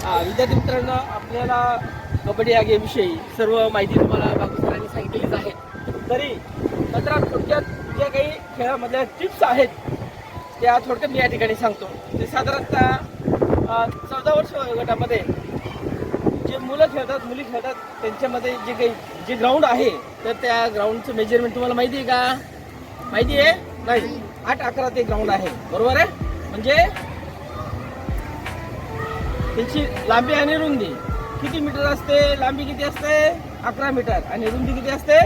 विद्यार्थी मित्रांनो, आपल्याला कबड्डी या गेमविषयी सर्व माहिती तुम्हाला बाबू सरांनी सांगितलेलीच आहे. तरी मात्र थोडक्यात ज्या काही खेळामधल्या टिप्स आहेत त्या थोडक्यात मी या ठिकाणी सांगतो. ते साधारणतः 14 वर्ष गटामध्ये जे मुलं खेळतात मुली खेळतात त्यांच्यामध्ये जे ग्राउंड आहे तर त्या ग्राउंडचं मेजरमेंट तुम्हाला माहिती आहे का? माहिती आहे? नाही. 8-11 ते ग्राउंड आहे, बरोबर आहे. म्हणजे त्याची लांबी आणि रुंदी किती मीटर असते? लांबी किती असते? 11 मीटर आणि रुंदी किती असते?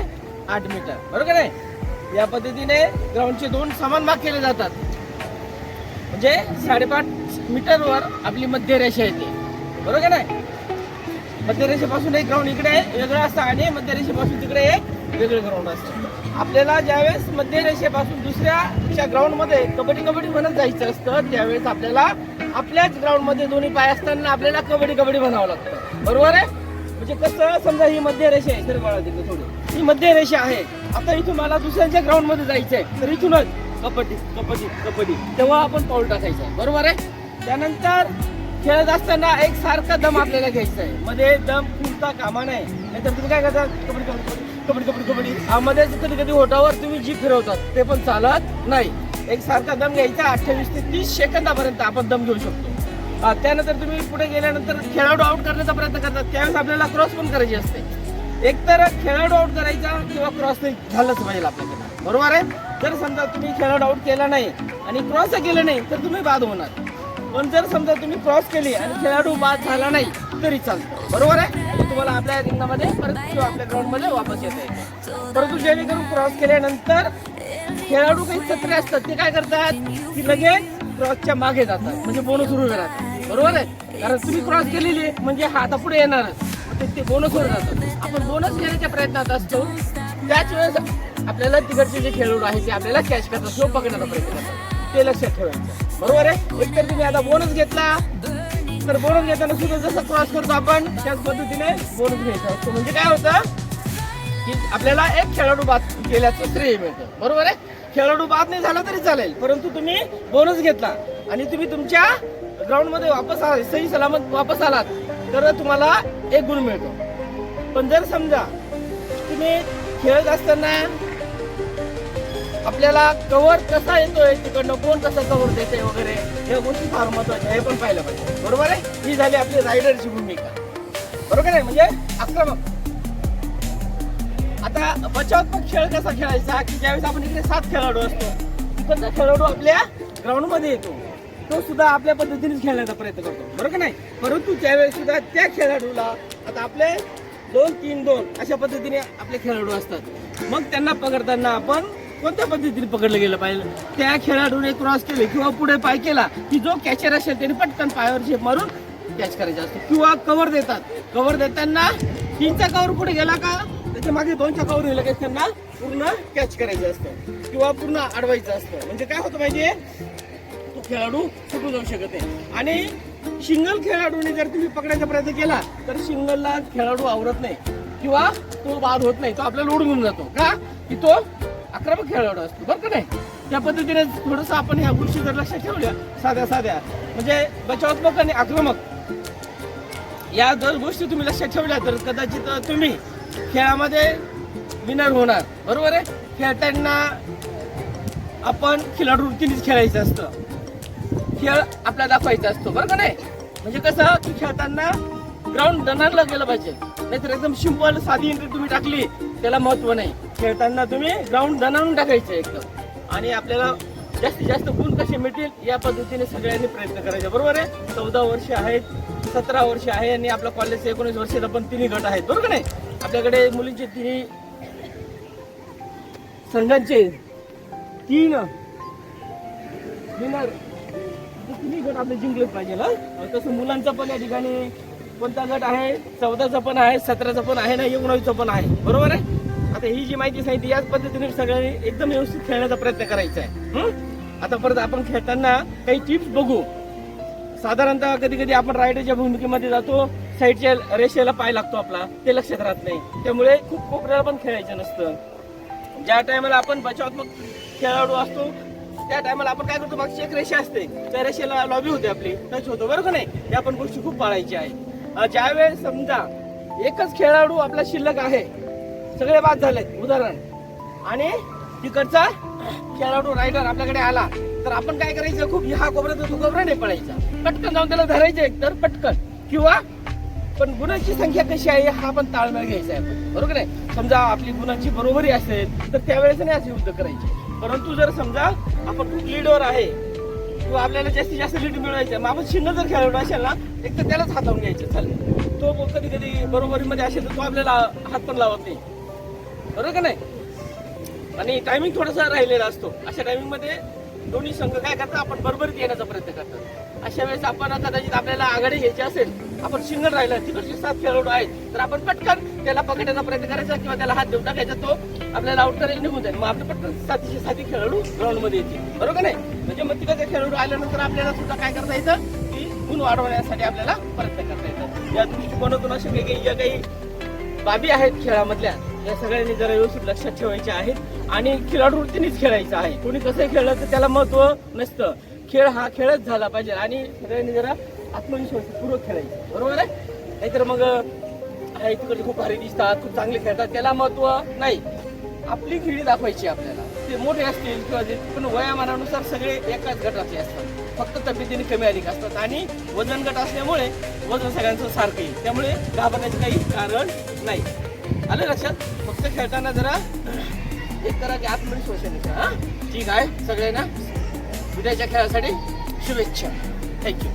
8 मीटर, बरोबर आहे. या पद्धतीने ग्राउंडचे 2 समान भाग केले जातात. म्हणजे 5.5 मीटरवर आपली मध्यरेषा येते, बरोबर आहे. मध्यरेषेपासून एक ग्राउंड इकडे वेगळं असतं आणि मध्यरेषेपासून तिकडे एक वेगळं ग्राउंड असतं. आपल्याला ज्यावेळेस मध्यरेषेपासून दुसऱ्या ग्राउंडमध्ये कबड्डी म्हणत जायचं असतं त्यावेळेस आपल्याला आपल्याच ग्राउंडमध्ये दोन्ही पाय असताना आपल्याला कबड्डी म्हणावं लागतं, बरोबर आहे. म्हणजे कसं, समजा ही मध्यरेषा आहे, तर बघा तिकडे थोडी ही मध्यरेषा आहे. आता इथून मला दुसऱ्यांच्या ग्राउंडमध्ये जायचं आहे तर इथूनच कबड्डी तेव्हा आपण पाऊल टाकायचं आहे, बरोबर आहे. त्यानंतर खेळत असताना एक सारखा दम आपल्याला घ्यायचा आहे. मध्ये दम फुटता कामा नये, नाहीतर तुम्ही काय करता कबड्डी मध्ये कधी होटावर तुम्ही जी फिरवतात ते पण चालत नाही. एक सारखा दम घ्यायचा. 28 ते 30 सेकंदापर्यंत आपण दम घेऊ शकतो. त्यानंतर तुम्ही पुढे गेल्यानंतर खेळाडू आउट करण्याचा प्रयत्न करतात त्यावेळेस आपल्याला क्रॉस पण करायची असते. एकतर खेळाडू आउट करायचा किंवा क्रॉस झालंच पाहिजे आपल्याकडे, बरोबर आहे. जर समजा तुम्ही खेळाडू आउट केला नाही आणि क्रॉस केलं नाही तर तुम्ही बाद होणार. पण जर समजा तुम्ही क्रॉस केली आणि खेळाडू बाद झाला नाही तरी चालतं, बरोबर आहे. तुम्हाला आपल्या रिंगणामध्ये परत किंवा आपल्या ग्राउंडमध्ये वापस येते. परंतु जेणेकरून क्रॉस केल्यानंतर खेळाडू काही सत्रे असतात ते काय करतात की लगेच क्रॉसच्या मागे जातात, म्हणजे बोनस उभे राहतात, बरोबर आहे. कारण तुम्ही क्रॉस केलेली म्हणजे हा आता पुढे येणारच, ते बोनसवर जातात. आपण बोनस घेण्याच्या प्रयत्नात असतो त्याच वेळेस आपल्याला तिकडचे जे खेळाडू आहेत ते आपल्याला कॅच करतात किंवा पकडण्याचा प्रयत्न करतात, ते लक्षात ठेवायचं, बरोबर आहे. एकतर तुम्ही आता बोनस घेतला तर बोनस घेताना सुद्धा जसं क्रॉस करतो आपण त्याच पद्धतीने बोनस घ्यायचा असतो. म्हणजे काय होतं की आपल्याला एक खेळाडू बाद केल्याचं श्रेय मिळतं, बरोबर आहे. खेळाडू बाद नाही झाला तरी चालेल, परंतु तुम्ही बोनस घेतला आणि तुम्ही तुमच्या ग्राउंडमध्ये वापस आलात, सही सलामत वापस आलात तर तुम्हाला 1 गुण मिळतो. पण जर समजा तुम्ही खेळत असताना आपल्याला कव्हर कसा येतोय तिकडनं, कोण कसा कव्हर देतोय वगैरे या गोष्टी फार महत्वाच्या, हे पण पाहिलं पाहिजे, बरोबर आहे. ही झाली आपली रायडरची भूमिका, बरोबर आहे. म्हणजे आक्रमक. आता बचावात्मक खेळ कसा खेळायचा की ज्यावेळेस आपण इकडे 7 खेळाडू असतो तिकडचा खेळाडू आपल्या ग्राउंड मध्ये येतो तो सुद्धा आपल्या पद्धतीने खेळण्याचा प्रयत्न करतो, बरोबर का नाही. परंतु त्यावेळेस सुद्धा त्या खेळाडूला आता आपले 2-3-2 अशा पद्धतीने आपले खेळाडू असतात. मग त्यांना पकडताना आपण कोणत्या पद्धतीने पकडलं गेलं पाहिजे. त्या खेळाडूने क्रॉस केले किंवा पुढे पाय केला की जो कॅचर असेल त्याने पटकन पायावर झेप मारून कॅच करायचा असतो. किंवा कव्हर देतात, कव्हर देताना 3चा कव्हर पुढे गेला का त्याच्या मागे 2च्या कव्हर गेला की त्यांना पूर्ण कॅच करायचं असतं किंवा पूर्ण अडवायचं असतं. म्हणजे काय होतं पाहिजे, तो खेळाडू सुटू जाऊ शकत नाही. आणि सिंगल खेळाडूने जर तुम्ही पकडायचा प्रयत्न केला तर सिंगलला खेळाडू आवरत नाही किंवा तो बाद होत नाही, तो आपल्याला ओढून घेऊन जातो का की तो आक्रमक खेळाडू असतो, बरं का नाही. त्या पद्धतीने थोडंसं आपण ह्या गोष्टी जर लक्षात ठेवल्या साध्या म्हणजे बचावात्मक आणि आक्रमक या 2 गोष्टी तुम्ही लक्षात ठेवल्या तर कदाचित तुम्ही खेळामध्ये विनर होणार, बरोबर आहे. खेळताना आपण खेळाडू वृत्तीनेच खेळायचं असतं, खेळ आपला दाखवायचा असतो, बरं का नाही. म्हणजे कसं की खेळताना ग्राउंड दणाणला गेलं पाहिजे, नाहीतर एकदम सिंपल साधी एंट्री तुम्ही टाकली त्याला महत्व नाही. खेळताना तुम्ही ग्राउंड दणाणून टाकायचं एकदम आणि आपल्याला जास्तीत जास्त गुण कसे मिळतील या पद्धतीने सगळ्यांनी प्रयत्न करायचे, बरोबर आहे. 14 वर्ष आहेत, 17 वर्ष आहे आणि आपल्या कॉलेजचे 19 वर्षाचा पण 3 गट आहेत, बरोबर नाही. आपल्याकडे मुलींचे 3 संघांचे 3 विनर 3 गट आपले जिंकलेच पाहिजे ना. तसं मुलांचा पण या ठिकाणी कोणता गट आहे, 14चा पण आहे, 17चा पण आहे ना, 19चा पण आहे, बरोबर आहे. आता ही जी माहिती सांगितली याच पद्धतीने सगळ्यांनी एकदम व्यवस्थित खेळण्याचा प्रयत्न करायचा आहे. आता परत आपण खेळताना काही टिप्स बघू. साधारणतः कधी कधी आपण रायडरच्या भूमिकेमध्ये जातो, साईडच्या रेषेला पाय लागतो आपला, ते लक्षात राहत नाही. त्यामुळे खूप कोपऱ्याला पण खेळायचं नसतं. ज्या टायमाला आपण बचावात्मक खेळाडू असतो त्या टायमाला आपण काय करतो, मागची एक रेषा असते, त्या रेषेला लॉबी होते आपली, टच होतो, बरोबर का नाही? या पण गोष्टी खूप पाळायची आहे. ज्यावेळेस समजा एकच खेळाडू आपला शिल्लक आहे, सगळे बाद झालेत उदाहरण, आणि तिकडचा खेळाडू रायडर आपल्याकडे आला, तर आपण काय करायचं, खूप हा कोबरा तो कोबरा नाही पळायचा, पटकन जाऊन त्याला धरायचं एक तर पटकन, किंवा पण गुणांची संख्या कशी आहे हा पण ताळमेळ घ्यायचा आहे आपण, बरोबर आहे? समजा आपली गुणांची बरोबरी असेल तर त्यावेळेस नाही असे युद्ध करायचे. परंतु जर समजा आपण खूप लीडवर आहे किंवा आपल्याला जास्तीत जास्त लीड मिळवायचं, मग आपण शिंग जर खेळाडू असेल ना, एक तर त्यालाच हातावून घ्यायचं, चालेल, तो कधी कधी बरोबरीमध्ये असेल तर तो आपल्याला हात पण लावत नाही, बरोबर का नाही? आणि टायमिंग थोडासा राहिलेला असतो, अशा टायमिंग मध्ये दोन्ही संघ काय करतात, आपण बरोबरीत येण्याचा प्रयत्न करतात. अशा वेळेस आपण कदाचित आपल्याला आघाडी घ्यायची असेल, आपण शिंगण राहिलं, तिकडचे 7 खेळाडू आहेत, तर आपण पटकन त्याला पकडण्याचा प्रयत्न करायचा किंवा त्याला हात देऊन टाकायचा, तो आपल्याला आउट करायला निघून जाईल, मग आपले पटकन 7 खेळाडू ग्राउंड मध्ये येतील, बरोबर नाही? म्हणजे मग तिकडचे खेळाडू आल्यानंतर आपल्याला सुद्धा काय करता येतं की गुण वाढवण्यासाठी आपल्याला प्रयत्न करता येतात. या दृष्टिकोनातून अशा वेगवेगळ्या काही बाबी आहेत खेळामधल्या, या सगळ्यांनी जरा व्यवस्थित लक्षात ठेवायचे आहेत. आणि खेळाडू वृत्तीनेच खेळायचं आहे, कोणी कसं खेळलं तर त्याला महत्व नसतं, खेळ हा खेळच झाला पाहिजे आणि सगळ्यांनी जरा आत्मविश्वासपूर्वक खेळायचं, बरोबर आहे? नाहीतर मग तिकडे खूप भारी दिसतात, खूप चांगले खेळतात, त्याला महत्व नाही, आपली खेळी दाखवायची आपल्याला. ते मोठे असतील किंवा जे पण वयामानानुसार सगळे एकाच गटाचे असतात, फक्त तब्येतीने कमी अधिक असतात आणि वजन गट असल्यामुळे वजन सगळ्यांचं सारखं येईल, त्यामुळे घाबरण्याचे काही कारण नाही. आलं लक्षात? फक्त खेळताना जरा एक करा की आत्मविश्वासाने खेळा. ठीक आहे, सगळ्यांना उद्याच्या खेळासाठी शुभेच्छा. थँक्यू.